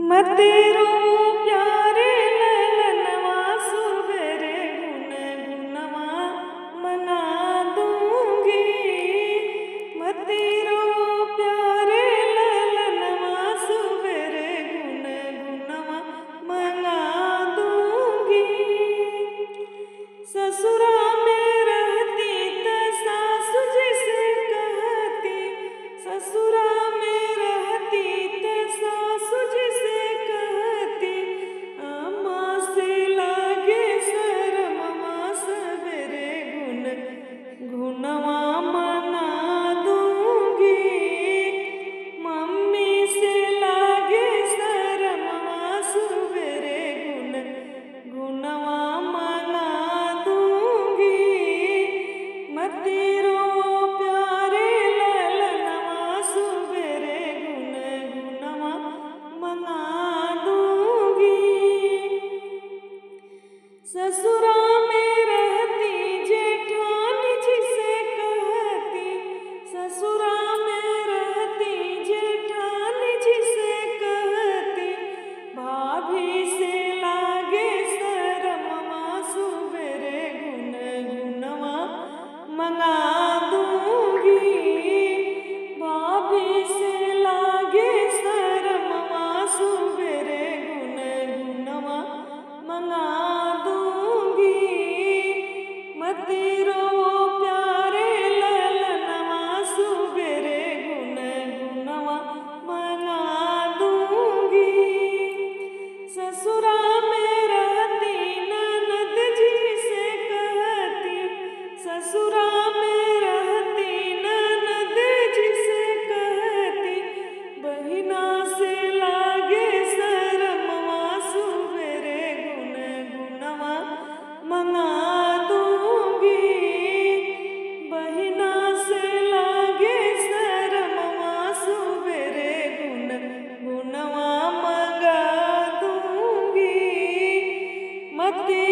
मतेरो प्यारे ललनवा सुबेरे गुन गुनवा मना दूंगी। मतेरो प्यारे ललनवा सुबेरे गुन गुनवा मना दूंगी। ससुरा में रहती त सासु जी से कहती, ससुरा में रहती त सासु जी से कहती, अम्मा से लागे शरमवा सवेरे गुन गुनवा मना दूंगी। मम्मी से लागे शरमवा सवेरे गुन गुनवा मना दूंगी। मतेरो प्यारे ललनवा सुबेरे गुन गुनवा मना दूंगी। ससुरा में रहती जेठानी जी से कहती, ससुरा में रहती जेठानी जी से कहती, भाभी से लागे शरमवा सुबेरे गुन गुनवा मना दूंगी। भाभी से लागे शरमवा सुबेरे गुन गुनवा मना दूंगी। मतेरो प्यारे ललनवा सुबेरे गुन गुनवा मना दूंगी। ससुरा में रहती ननद जी से कहती, ससुरा में रहती ननद जी से कहती, बहिना से लागे शरमवा सुबेरे गुन गुनवा मना दूंगी। बहिना से लागे शरमवा सुबेरे गुन गुनवा मना दूंगी। मते